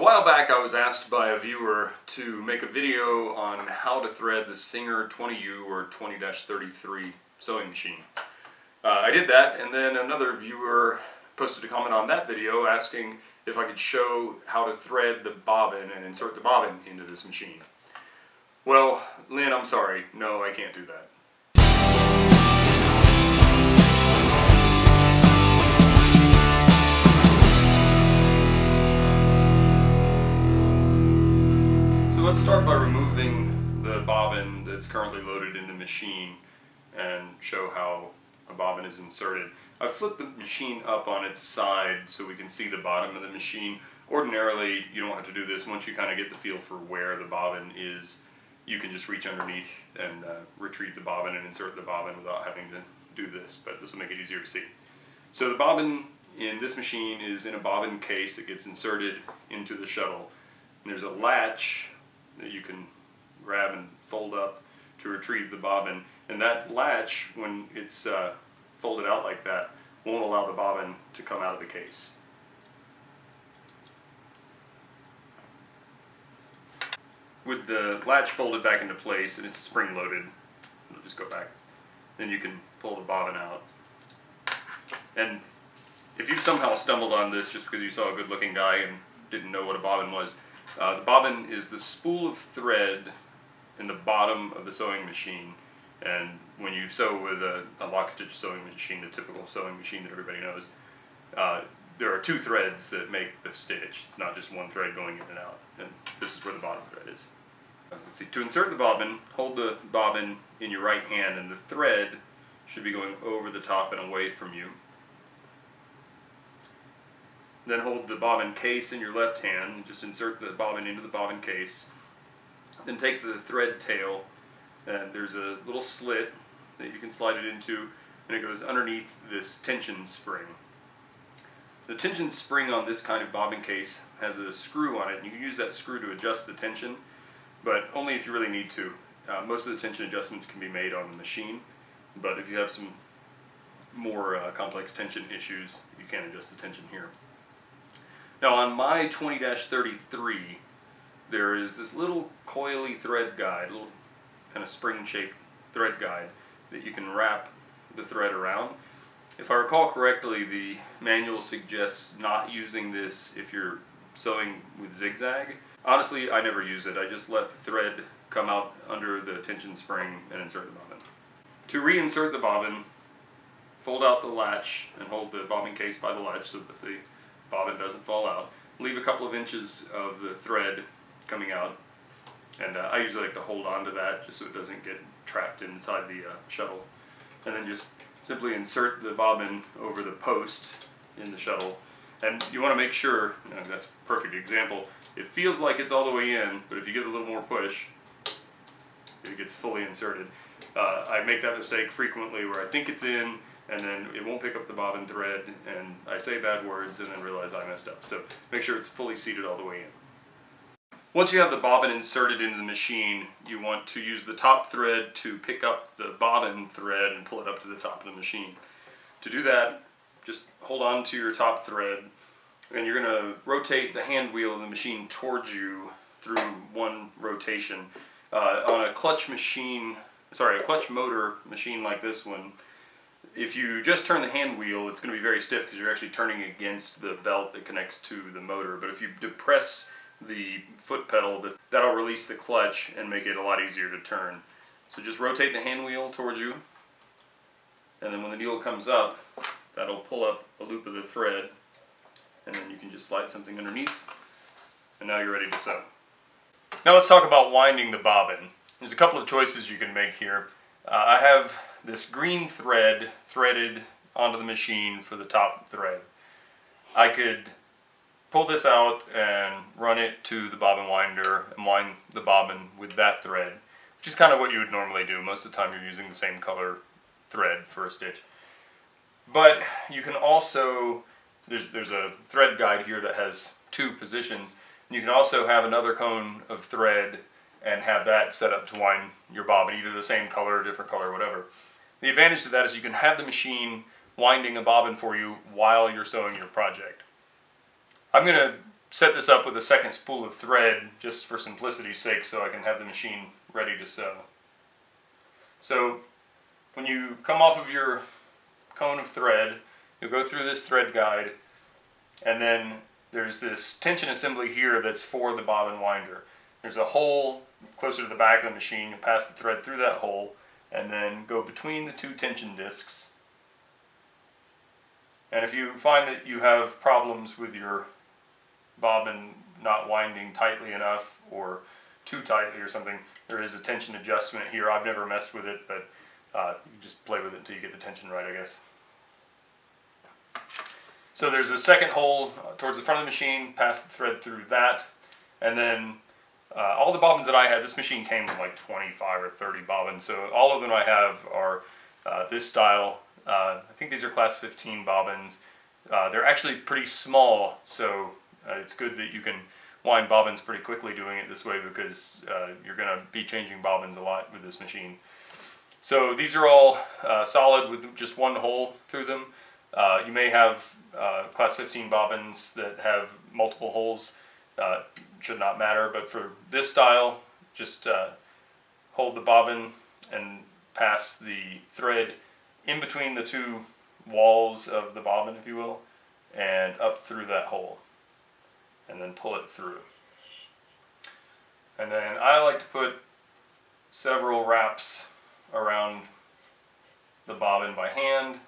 while back I was asked by a viewer to make a video on how to thread the Singer 20U or 20-33 sewing machine. I did that, and then another viewer posted a comment on that video asking if I could show how to thread the bobbin and insert the bobbin into this machine. Well, Lynn, I'm sorry, no, I can't do that. Let's start by removing the bobbin that's currently loaded in the machine and show how a bobbin is inserted. I've flipped the machine up on its side so we can see the bottom of the machine. Ordinarily, you don't have to do this. Once you kind of get the feel for where the bobbin is, you can just reach underneath and retrieve the bobbin and insert the bobbin without having to do this, but this will make it easier to see. So the bobbin in this machine is in a bobbin case that gets inserted into the shuttle. And there's a latch that you can grab and fold up to retrieve the bobbin, and that latch, when it's folded out like that, won't allow the bobbin to come out of the case. With the latch folded back into place and it's spring loaded, it'll just go back, then you can pull the bobbin out. And if you somehow stumbled on this just because you saw a good looking guy and didn't know what a bobbin was, the bobbin is the spool of thread in the bottom of the sewing machine, and when you sew with a lock stitch sewing machine, the typical sewing machine that everybody knows, there are two threads that make the stitch. It's not just one thread going in and out, and this is where the bottom thread is. Let's see, to insert the bobbin, hold the bobbin in your right hand, and the thread should be going over the top and away from you. Then hold the bobbin case in your left hand, just insert the bobbin into the bobbin case. Then take the thread tail, and there's a little slit that you can slide it into, and it goes underneath this tension spring. The tension spring on this kind of bobbin case has a screw on it, and you can use that screw to adjust the tension, but only if you really need to. Most of the tension adjustments can be made on the machine, but if you have some more complex tension issues, you can adjust the tension here. Now on my 20-33, there is this little coily thread guide, little kind of spring-shaped thread guide that you can wrap the thread around. If I recall correctly, the manual suggests not using this if you're sewing with zigzag. Honestly, I never use it. I just let the thread come out under the tension spring and insert the bobbin. To reinsert the bobbin, fold out the latch and hold the bobbin case by the latch so that the bobbin doesn't fall out. Leave a couple of inches of the thread coming out, and I usually like to hold on to that just so it doesn't get trapped inside the shuttle. And then just simply insert the bobbin over the post in the shuttle. And you want to make sure, that's a perfect example, it feels like it's all the way in, but if you give it a little more push, it gets fully inserted. I make that mistake frequently where I think it's in, and then it won't pick up the bobbin thread, and I say bad words and then realize I messed up. So make sure it's fully seated all the way in. Once you have the bobbin inserted into the machine, you want to use the top thread to pick up the bobbin thread and pull it up to the top of the machine. To do that, just hold on to your top thread, and you're going to rotate the hand wheel of the machine towards you through one rotation. On a clutch motor machine like this one, if you just turn the hand wheel, it's going to be very stiff because you're actually turning against the belt that connects to the motor. But if you depress the foot pedal, that'll release the clutch and make it a lot easier to turn. So just rotate the hand wheel towards you, and then when the needle comes up, that'll pull up a loop of the thread, and then you can just slide something underneath, and now you're ready to sew. Now let's talk about winding the bobbin. There's a couple of choices you can make here. I have this green thread threaded onto the machine for the top thread. I could pull this out and run it to the bobbin winder and wind the bobbin with that thread, which is kind of what you would normally do. Most of the time you're using the same color thread for a stitch. But you can also, there's a thread guide here that has two positions, and you can also have another cone of thread and have that set up to wind your bobbin, either the same color, different color, whatever. The advantage to that is you can have the machine winding a bobbin for you while you're sewing your project. I'm going to set this up with a second spool of thread just for simplicity's sake so I can have the machine ready to sew. So when you come off of your cone of thread, you'll go through this thread guide, and then there's this tension assembly here that's for the bobbin winder. There's a hole closer to the back of the machine. You'll pass the thread through that hole and then go between the two tension discs. And if you find that you have problems with your bobbin not winding tightly enough or too tightly or something, there is a tension adjustment here. I've never messed with it, but you just play with it until you get the tension right, I guess. So there's a second hole towards the front of the machine, pass the thread through that, and then all the bobbins that I had, this machine came with like 25 or 30 bobbins, so all of them I have are this style. I think these are class 15 bobbins. They're actually pretty small, so it's good that you can wind bobbins pretty quickly doing it this way, because you're going to be changing bobbins a lot with this machine. So these are all solid with just one hole through them. You may have class 15 bobbins that have multiple holes. Should not matter, but for this style, just hold the bobbin and pass the thread in between the two walls of the bobbin, if you will, and up through that hole, and then pull it through. And then I like to put several wraps around the bobbin by hand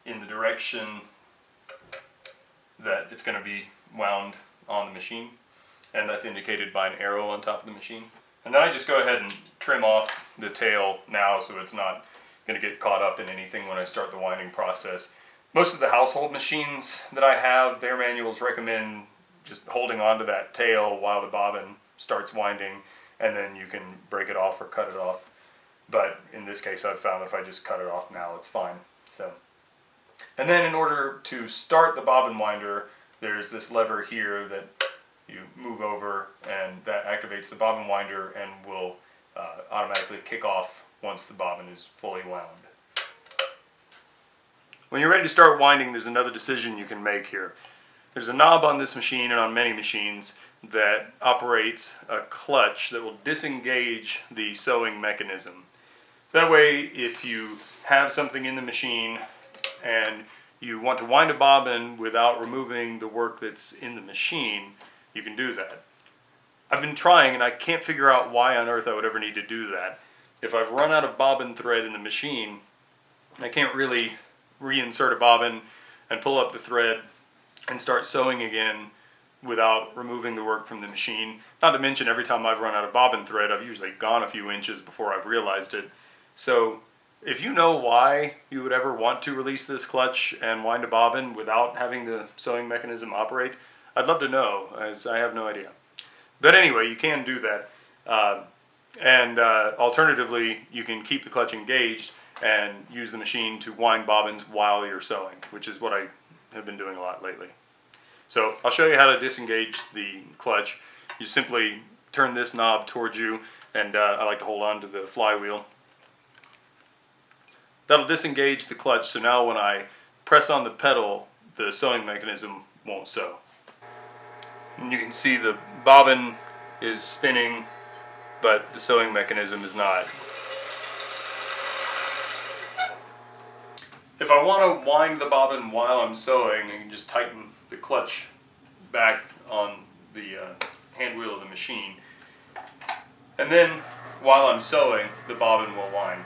in the direction that it's going to be wound on the machine, and that's indicated by an arrow on top of the machine. And then I just go ahead and trim off the tail now so it's not going to get caught up in anything when I start the winding process. Most of the household machines that I have, their manuals recommend just holding onto that tail while the bobbin starts winding, and then you can break it off or cut it off. But in this case, I've found that if I just cut it off now, it's fine. And then in order to start the bobbin winder, there's this lever here that you move over, and that activates the bobbin winder and will automatically kick off once the bobbin is fully wound. When you're ready to start winding, there's another decision you can make here. There's a knob on this machine and on many machines that operates a clutch that will disengage the sewing mechanism. That way, if you have something in the machine and you want to wind a bobbin without removing the work that's in the machine, you can do that. I've been trying, and I can't figure out why on earth I would ever need to do that. If I've run out of bobbin thread in the machine, I can't really reinsert a bobbin and pull up the thread and start sewing again without removing the work from the machine. Not to mention, every time I've run out of bobbin thread, I've usually gone a few inches before I've realized it. So if you know why you would ever want to release this clutch and wind a bobbin without having the sewing mechanism operate, I'd love to know, as I have no idea. But anyway, you can do that. Alternatively, you can keep the clutch engaged and use the machine to wind bobbins while you're sewing, which is what I have been doing a lot lately. So I'll show you how to disengage the clutch. You simply turn this knob towards you, and I like to hold on to the flywheel. That'll disengage the clutch, so now when I press on the pedal, the sewing mechanism won't sew. And you can see the bobbin is spinning, but the sewing mechanism is not. If I want to wind the bobbin while I'm sewing, I can just tighten the clutch back on the hand wheel of the machine. And then, while I'm sewing, the bobbin will wind.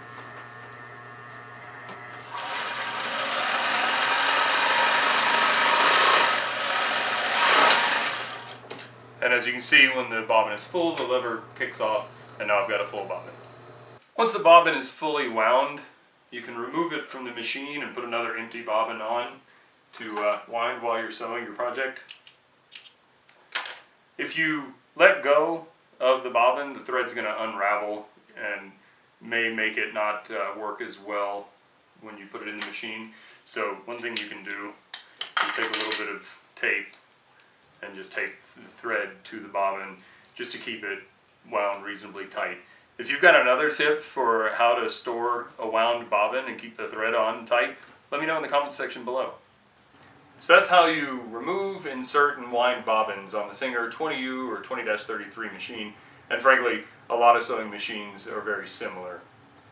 And as you can see, when the bobbin is full, the lever kicks off, and now I've got a full bobbin. Once the bobbin is fully wound, you can remove it from the machine and put another empty bobbin on to wind while you're sewing your project. If you let go of the bobbin, the thread's going to unravel and may make it not work as well when you put it in the machine. So one thing you can do is take a little bit of tape and just tape the thread to the bobbin just to keep it wound reasonably tight. If you've got another tip for how to store a wound bobbin and keep the thread on tight, let me know in the comments section below. So that's how you remove, insert, and wind bobbins on the Singer 20U or 20-33 machine, and frankly, a lot of sewing machines are very similar.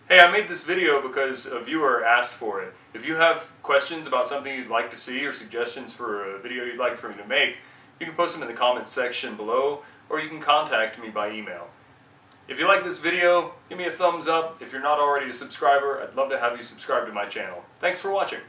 Hey, I made this video because a viewer asked for it. If you have questions about something you'd like to see or suggestions for a video you'd like for me to make, you can post them in the comments section below, or you can contact me by email. If you like this video, give me a thumbs up. If you're not already a subscriber, I'd love to have you subscribe to my channel. Thanks for watching.